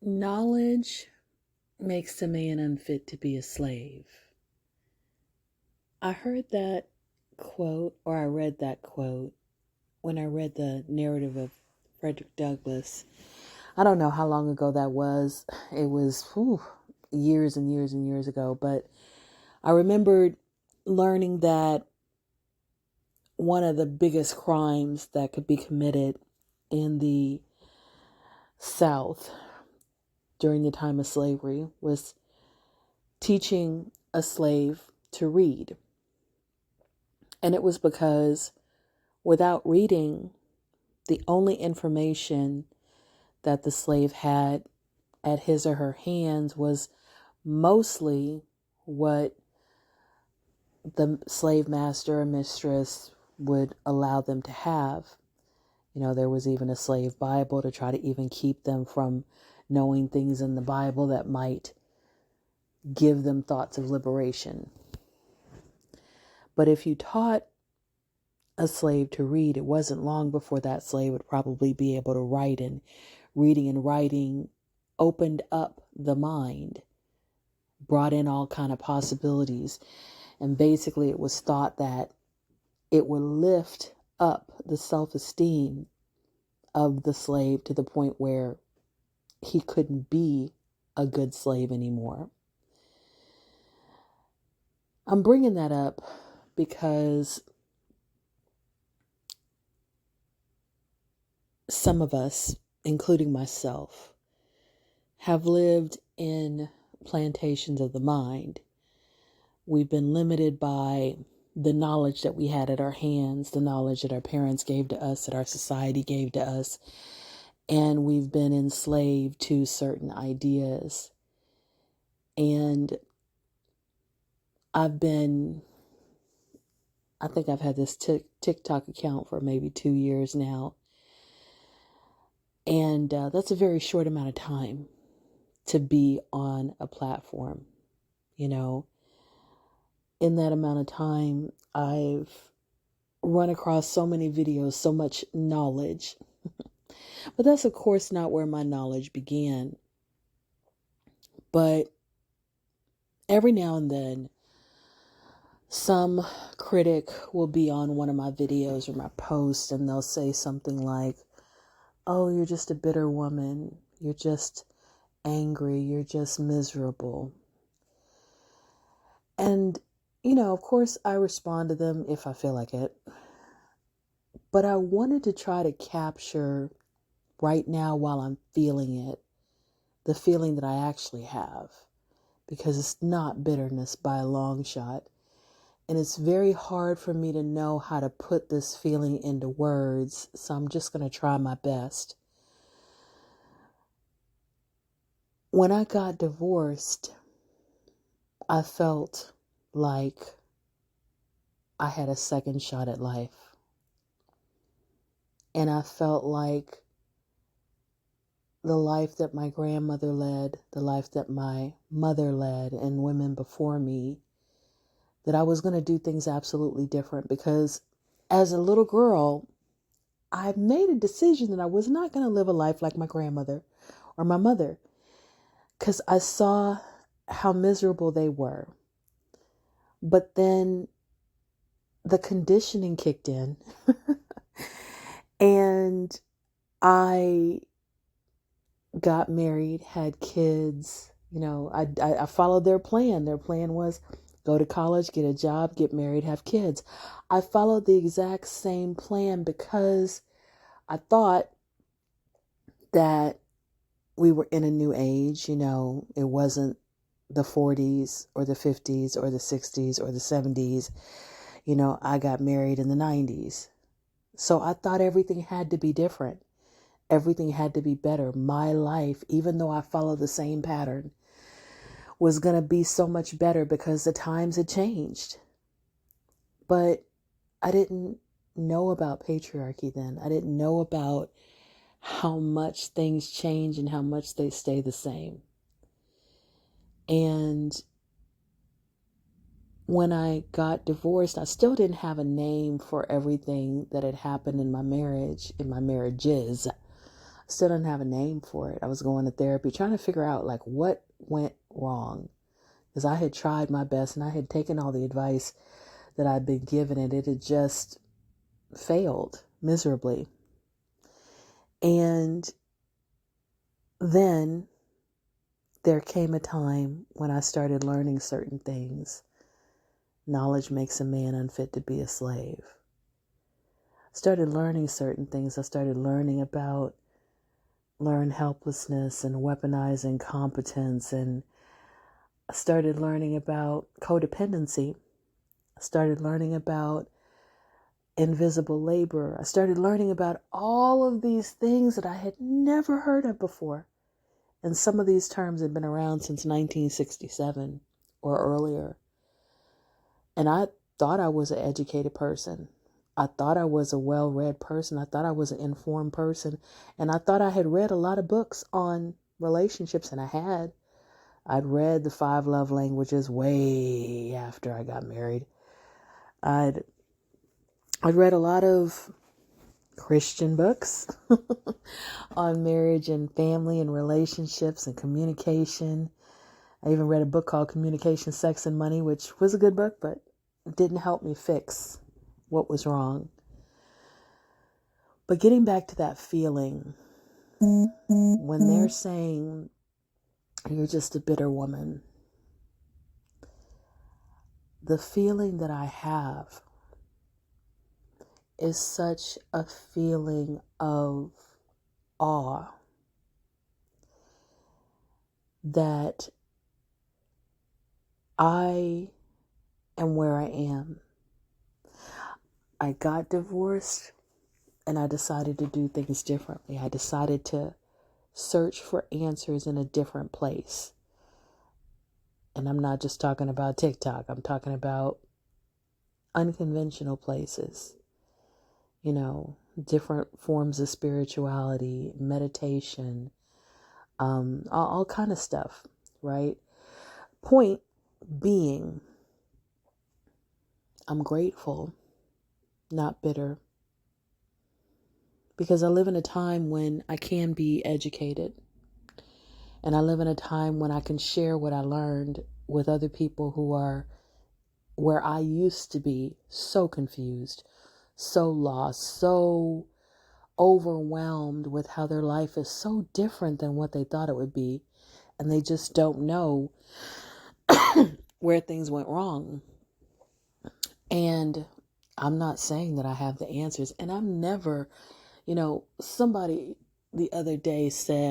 Knowledge makes a man unfit to be a slave. I heard that quote, or I read that quote, when I read the narrative of Frederick Douglass. I don't know how long ago that was. It was years and years and years ago. But I remembered learning that one of the biggest crimes that could be committed in the South during the time of slavery was teaching a slave to read. And it was because without reading, the only information that the slave had at his or her hands was mostly what the slave master or mistress would allow them to have. You know, there was even a slave Bible to try to even keep them from knowing things in the Bible that might give them thoughts of liberation. But if you taught a slave to read, it wasn't long before that slave would probably be able to write, and reading and writing opened up the mind, brought in all kind of possibilities. And basically it was thought that it would lift up the self-esteem of the slave to the point where he couldn't be a good slave anymore. I'm bringing that up because some of us, including myself, have lived in plantations of the mind. We've been limited by the knowledge that we had at our hands, the knowledge that our parents gave to us, that our society gave to us, and we've been enslaved to certain ideas. And I think I've had this TikTok account for maybe 2 years now. And that's a very short amount of time to be on a platform. You know, in that amount of time, I've run across so many videos, so much knowledge. But that's, of course, not where my knowledge began. But every now and then, some critic will be on one of my videos or my posts, and they'll say something like, "Oh, you're just a bitter woman. You're just angry. You're just miserable." And, you know, of course, I respond to them if I feel like it. But I wanted to try to capture right now while I'm feeling it, the feeling that I actually have, because it's not bitterness by a long shot. And it's very hard for me to know how to put this feeling into words, so I'm just going to try my best. When I got divorced, I felt like I had a second shot at life. And I felt like the life that my grandmother led, the life that my mother led, and women before me, that I was going to do things absolutely different, because as a little girl, I made a decision that I was not going to live a life like my grandmother or my mother, because I saw how miserable they were. But then the conditioning kicked in and I got married, had kids. You know, I followed their plan. Their plan was go to college, get a job, get married, have kids. I followed the exact same plan because I thought that we were in a new age. You know, it wasn't the 40s or the 50s or the 60s or the 70s. You know, I got married in the 90s. So I thought everything had to be different. Everything had to be better. My life, even though I followed the same pattern, was going to be so much better because the times had changed. But I didn't know about patriarchy then. I didn't know about how much things change and how much they stay the same. And when I got divorced, I still didn't have a name for everything that had happened in my marriage, in my marriages. Still didn't have a name for it. I was going to therapy, trying to figure out like what went wrong. Because I had tried my best and I had taken all the advice that I'd been given, and it had just failed miserably. And then there came a time when I started learning certain things. Knowledge makes a man unfit to be a slave. I started learning certain things. I started learning about learned helplessness and weaponizing competence, and I started learning about codependency. I started learning about invisible labor. I started learning about all of these things that I had never heard of before. And some of these terms had been around since 1967 or earlier. And I thought I was an educated person. I thought I was a well-read person. I thought I was an informed person. And I thought I had read a lot of books on relationships, and I had. I'd read the 5 love languages way after I got married. I'd read a lot of Christian books on marriage and family and relationships and communication. I even read a book called Communication, Sex, and Money, which was a good book, but it didn't help me fix what was wrong. But getting back to that feeling, when they're saying you're just a bitter woman, the feeling that I have is such a feeling of awe that I am where I am. I got divorced and I decided to do things differently. I decided to search for answers in a different place. And I'm not just talking about TikTok. I'm talking about unconventional places. You know, different forms of spirituality, meditation, all kind of stuff, right? Point being, I'm grateful, not bitter, because I live in a time when I can be educated, and I live in a time when I can share what I learned with other people who are where I used to be so confused, so lost, so overwhelmed with how their life is so different than what they thought it would be, and they just don't know where things went wrong. And I'm not saying that I have the answers, and I'm never, somebody the other day said,